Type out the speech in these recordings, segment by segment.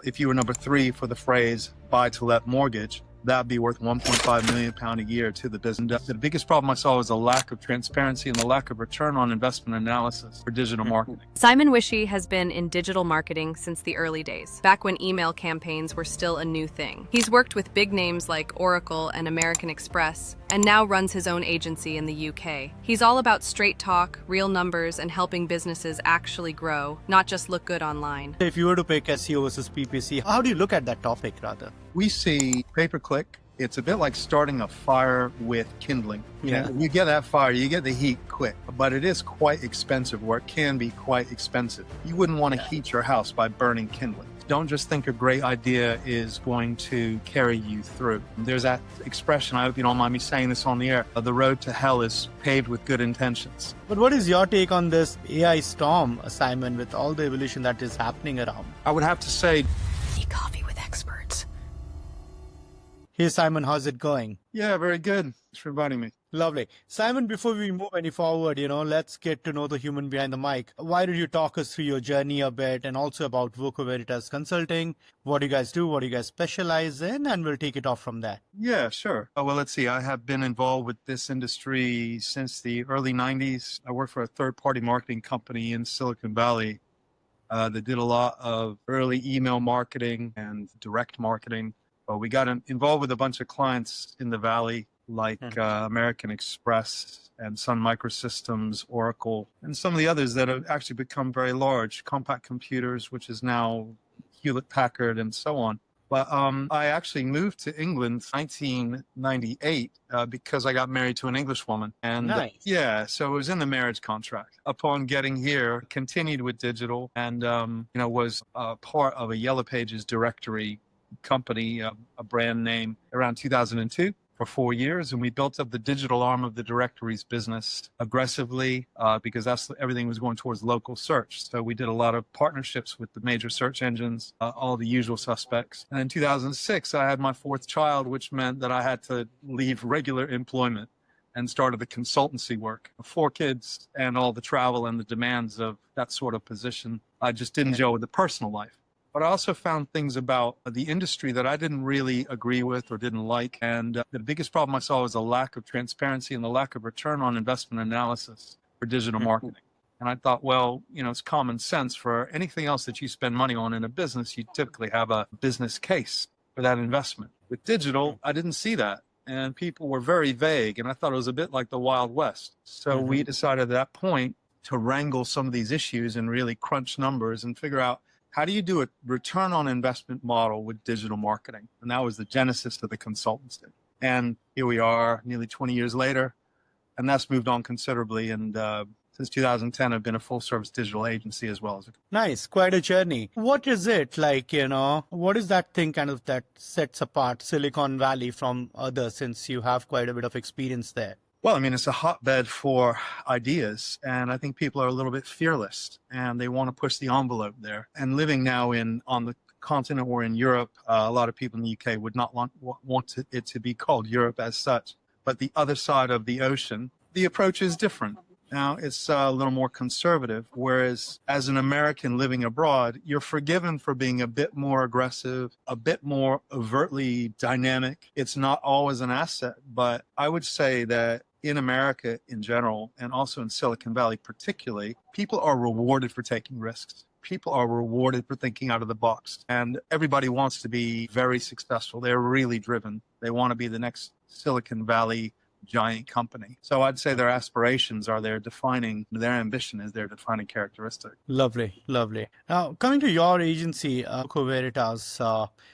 if you were number 3 for the phrase buy to let mortgage, that'd be worth £1.5 million a year to the business. The biggest problem I saw was the lack of transparency and the lack of return on investment analysis for digital marketing. Simon Wishy has been in digital marketing since the early days, back when email campaigns were still a new thing. He's worked with big names like Oracle and American Express, and now runs his own agency in the UK. He's all about straight talk, real numbers, and helping businesses actually grow, not just look good online. If you were to pick SEO versus PPC, how do you look at that topic rather? We see pay-per-click. It's a bit like starting a fire with kindling. Yeah. You get that fire, you get the heat quick, but it is quite expensive, or it can be quite expensive. You wouldn't want to heat your house by burning kindling. Don't just think a great idea is going to carry you through. There's that expression, I hope you don't mind me saying this on the air, the road to hell is paved with good intentions. But what is your take on this AI storm, Simon, with all the evolution that is happening around? I would have to say, Coffee with experts. Hey Simon, how's it going? yeah, very good. Thanks for inviting me. Lovely. Simon, before we move any forward, let's get to know the human behind the mic. Why don't you talk us through your journey a bit and also about Voco Veritas Consulting? What do you guys do? What do you guys specialize in? And we'll take it off from there. Yeah, sure. Well, let's see. I have been involved with this industry since the early 90s. I worked for a third-party marketing company in Silicon Valley that did a lot of early email marketing and direct marketing. We got involved with a bunch of clients in the Valley, like American Express and Sun Microsystems, Oracle, and some of the others that have actually become very large, Compact Computers, which is now Hewlett-Packard, and so on. But I actually moved to England in 1998 because I got married to an English woman. And Nice. yeah, so it was in the marriage contract. Upon getting here, continued with digital and, was part of a Yellow Pages directory company, a brand name, around 2002 for 4 years. And we built up the digital arm of the directories business aggressively because everything was going towards local search. So we did a lot of partnerships with the major search engines, all the usual suspects. And in 2006, I had my 4th child, which meant that I had to leave regular employment and started the consultancy work. 4 kids and all the travel and the demands of that sort of position, I just didn't gel with the personal life. But I also found things about the industry that I didn't really agree with or didn't like. And the biggest problem I saw was the lack of transparency and the lack of return on investment analysis for digital marketing. And I thought, well, it's common sense for anything else that you spend money on in a business, you typically have a business case for that investment. With digital, I didn't see that. And people were very vague. And I thought it was a bit like the Wild West. So we decided at that point to wrangle some of these issues and really crunch numbers and figure out, how do you do a return on investment model with digital marketing? And that was the genesis of the consultancy. And here we are nearly 20 years later, and that's moved on considerably. And since 2010, I've been a full service digital agency as well as a... Nice, quite a journey. What is it like, what is that thing kind of that sets apart Silicon Valley from others, since you have quite a bit of experience there? Well, it's a hotbed for ideas, and I think people are a little bit fearless, and they want to push the envelope there. And living now on the continent or in Europe, a lot of people in the UK would not want it to be called Europe as such. But the other side of the ocean, the approach is different. Now, it's a little more conservative, whereas as an American living abroad, you're forgiven for being a bit more aggressive, a bit more overtly dynamic. It's not always an asset, but I would say that in America in general, and also in Silicon Valley particularly, people are rewarded for taking risks. People are rewarded for thinking out of the box. And everybody wants to be very successful. They're really driven. They want to be the next Silicon Valley giant company. So I'd say their aspirations are their ambition is their defining characteristic. Lovely, lovely. Now, coming to your agency, Voco Veritas,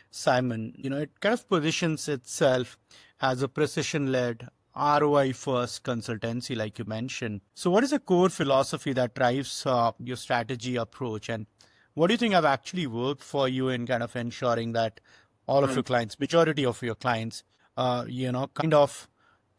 Simon, it kind of positions itself as a precision-led ROI-first consultancy, like you mentioned. So what is the core philosophy that drives your strategy approach? And what do you think have actually worked for you in kind of ensuring that all of your clients, majority of your clients, kind of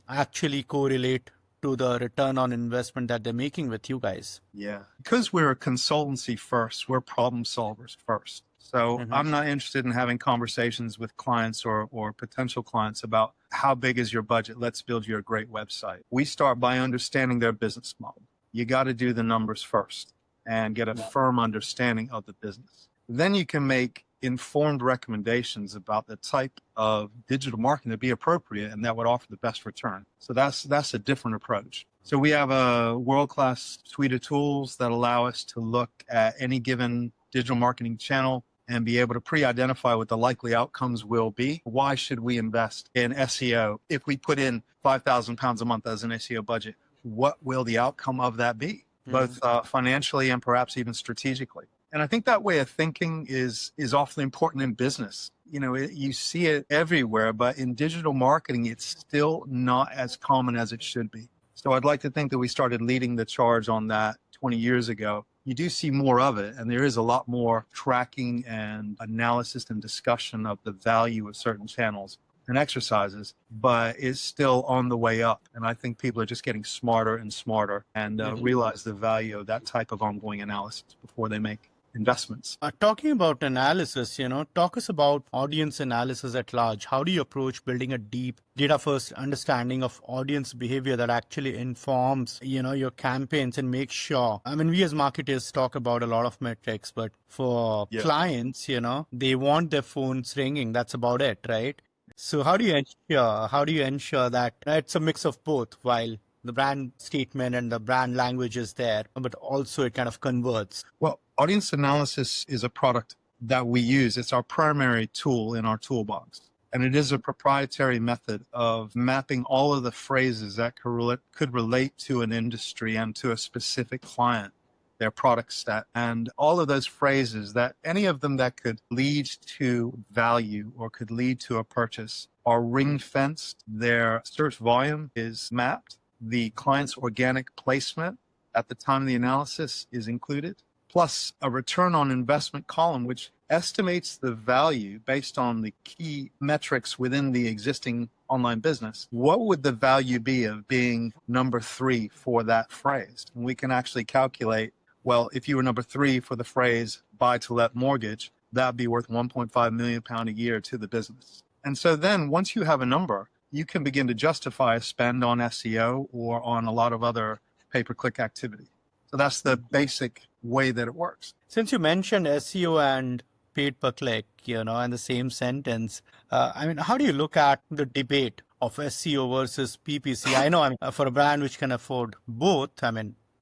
actually correlate to the return on investment that they're making with you guys? Yeah, because we're a consultancy first, we're problem solvers first. So I'm not interested in having conversations with clients or potential clients about how big is your budget? Let's build you a great website. We start by understanding their business model. You got to do the numbers first and get a firm understanding of the business. Then you can make informed recommendations about the type of digital marketing that would be appropriate and that would offer the best return. So that's a different approach. So we have a world-class suite of tools that allow us to look at any given digital marketing channel and be able to pre-identify what the likely outcomes will be. Why should we invest in SEO? If we put in £5,000 a month as an SEO budget, what will the outcome of that be, both financially and perhaps even strategically? And I think that way of thinking is awfully important in business. You know, you see it everywhere, but in digital marketing, it's still not as common as it should be. So I'd like to think that we started leading the charge on that 20 years ago. You do see more of it, and there is a lot more tracking and analysis and discussion of the value of certain channels and exercises, but it's still on the way up. And I think people are just getting smarter and smarter and realize the value of that type of ongoing analysis before they make investments. Talking about analysis, talk us about audience analysis at large. How do you approach building a deep data-first understanding of audience behavior that actually informs, your campaigns and make sure? I mean, we as marketers talk about a lot of metrics, but for clients, they want their phones ringing. That's about it, right? So how do you ensure that it's a mix of both, while the brand statement and the brand language is there, but also it kind of converts? Well, audience analysis is a product that we use. It's our primary tool in our toolbox. And it is a proprietary method of mapping all of the phrases that could relate to an industry and to a specific client, their product set. And all of those phrases, that any of them that could lead to value or could lead to a purchase, are ring-fenced. Their search volume is mapped. The client's organic placement at the time of the analysis is included, plus a return on investment column, which estimates the value based on the key metrics within the existing online business. What would the value be of being number 3 for that phrase? And we can actually calculate, well, if you were number 3 for the phrase buy to let mortgage, that'd be worth £1.5 million a year to the business. And so then once you have a number, you can begin to justify a spend on SEO or on a lot of other pay-per-click activity. So that's the basic way that it works. Since you mentioned SEO and paid per click, in the same sentence, how do you look at the debate of SEO versus PPC? I know, for a brand which can afford both,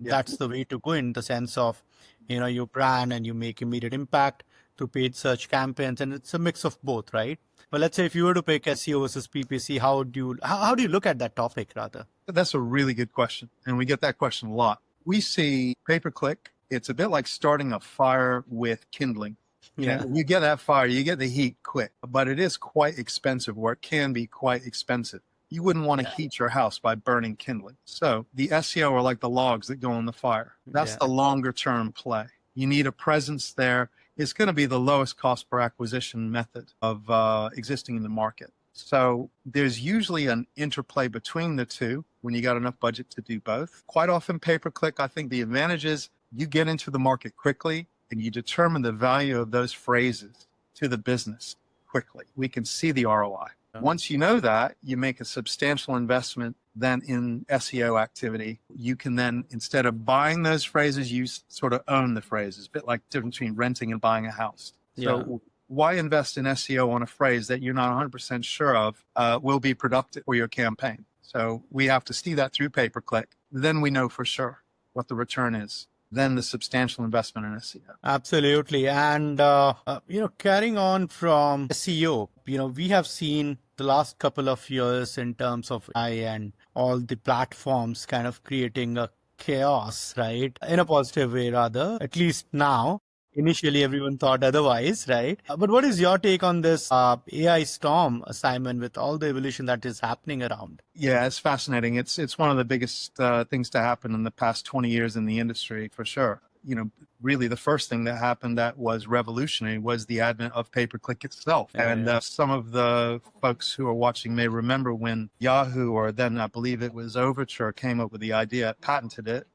that's the way to go, in the sense of, your brand and you make immediate impact through paid search campaigns, and it's a mix of both, right? But let's say if you were to pick SEO versus PPC, how do you look at that topic rather? That's a really good question, and we get that question a lot. We see pay-per-click. It's a bit like starting a fire with kindling. Yeah. You get that fire, you get the heat quick, but it is quite expensive, or it can be quite expensive. You wouldn't want to heat your house by burning kindling. So the SEO are like the logs that go on the fire. That's the longer term play. You need a presence there. It's going to be the lowest cost per acquisition method of existing in the market. So there's usually an interplay between the two when you got enough budget to do both. Quite often pay-per-click, I think the advantage is you get into the market quickly and you determine the value of those phrases to the business quickly. We can see the ROI. Once you know that, you make a substantial investment then in SEO activity. You can then, instead of buying those phrases, you sort of own the phrases, a bit like the difference between renting and buying a house. So why invest in SEO on a phrase that you're not 100% sure of will be productive for your campaign? So we have to see that through pay-per-click. Then we know for sure what the return is. Then the substantial investment in SEO. Absolutely. And, carrying on from SEO, we have seen the last couple of years in terms of AI and all the platforms kind of creating a chaos, right? In a positive way, rather, at least now. Initially, everyone thought otherwise, right? But what is your take on this AI storm, Simon, with all the evolution that is happening around? Yeah, it's fascinating. It's one of the biggest things to happen in the past 20 years in the industry, for sure. Really the first thing that happened that was revolutionary was the advent of pay-per-click itself. Some of the folks who are watching may remember when Yahoo, or then I believe it was Overture, came up with the idea, patented it.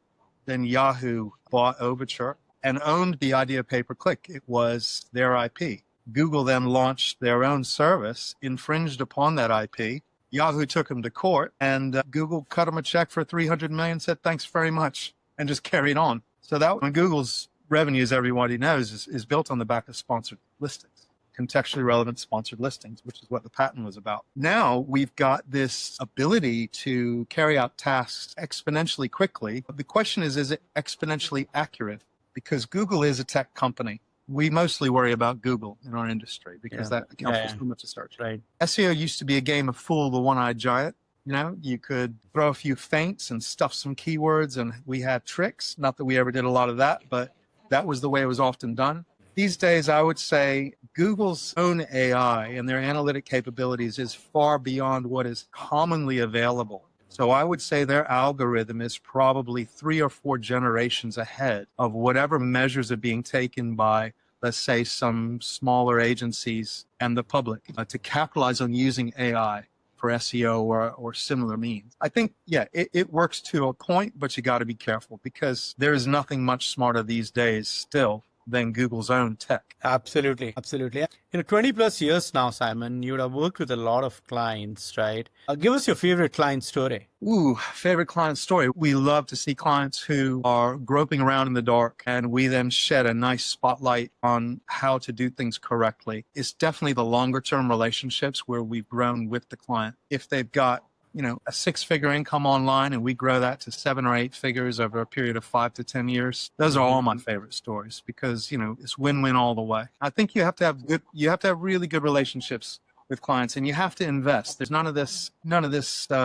Then Yahoo bought Overture and owned the idea of pay-per-click. It was their IP. Google then launched their own service, infringed upon that IP. Yahoo took them to court, and Google cut them a check for $300 million, said thanks very much, and just carried on. So that when Google's revenue, as everybody knows, is built on the back of sponsored listings. contextually relevant sponsored listings, which is what the patent was about. Now we've got this ability to carry out tasks exponentially quickly. The question is it exponentially accurate? Because Google is a tech company. We mostly worry about Google in our industry because that accounts for so much of search. Right. SEO used to be a game of fool the one-eyed giant. You know, you could throw a few feints and stuff some keywords, and we had tricks. Not that we ever did a lot of that, but that was the way it was often done. These days, I would say Google's own AI and their analytic capabilities is far beyond what is commonly available. So I would say their algorithm is probably 3 or 4 generations ahead of whatever measures are being taken by, let's say, some smaller agencies and the public to capitalize on using AI for SEO or similar means. I think, it works to a point, but you got to be careful because there is nothing much smarter these days still than Google's own tech. Absolutely. 20 plus years now, Simon, you would have worked with a lot of clients, right? Give us your favorite client story. Ooh, favorite client story. We love to see clients who are groping around in the dark and we then shed a nice spotlight on how to do things correctly. It's definitely the longer term relationships where we've grown with the client. If they've got a 6-figure income online and we grow that to 7 or 8 figures over a period of 5 to 10 years. Those are all my favorite stories because, it's win-win all the way. I think you have to have really good relationships with clients and you have to invest. There's none of this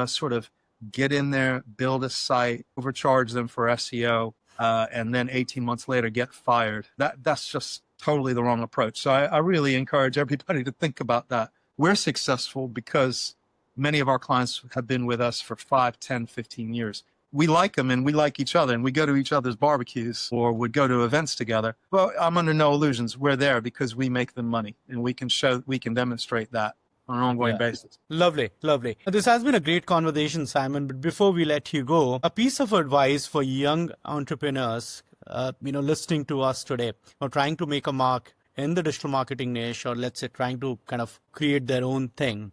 sort of get in there, build a site, overcharge them for SEO, and then 18 months later get fired. That's just totally the wrong approach. So I really encourage everybody to think about that. We're successful because many of our clients have been with us for 5, 10, 15 years. We like them and we like each other and we go to each other's barbecues or would go to events together. Well, I'm under no illusions. We're there because we make them money and we can demonstrate that on an ongoing basis. Lovely. This has been a great conversation, Simon. But before we let you go, a piece of advice for young entrepreneurs, listening to us today or trying to make a mark in the digital marketing niche, or let's say trying to kind of create their own thing.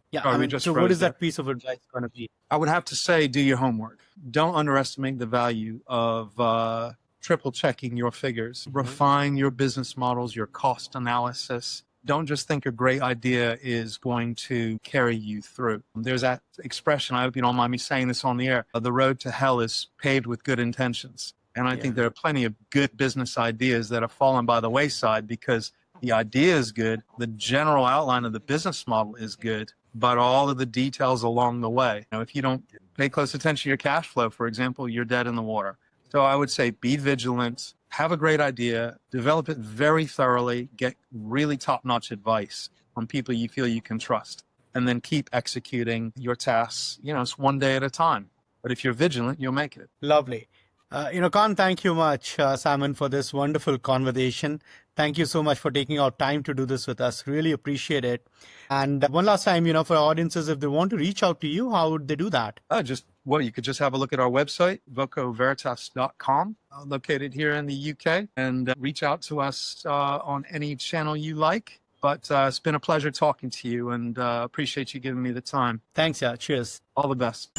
So what is that piece of advice going to be? I would have to say, do your homework. Don't underestimate the value of triple checking your figures. Refine your business models, your cost analysis. Don't just think a great idea is going to carry you through. There's that expression, I hope you don't mind me saying this on the air, the road to hell is paved with good intentions. And I think there are plenty of good business ideas that have fallen by the wayside because the idea is good, the general outline of the business model is good, but all of the details along the way. If you don't pay close attention to your cash flow, for example, you're dead in the water. So I would say be vigilant, have a great idea, develop it very thoroughly, get really top-notch advice from people you feel you can trust, and then keep executing your tasks. It's one day at a time. But if you're vigilant, you'll make it. Lovely. Can't thank you much, Simon, for this wonderful conversation. Thank you so much for taking our time to do this with us. Really appreciate it. And one last time, for audiences, if they want to reach out to you, how would they do that? You could just have a look at our website, vocoveritas.com, located here in the UK, and reach out to us on any channel you like. But it's been a pleasure talking to you and appreciate you giving me the time. Thanks. Cheers. All the best.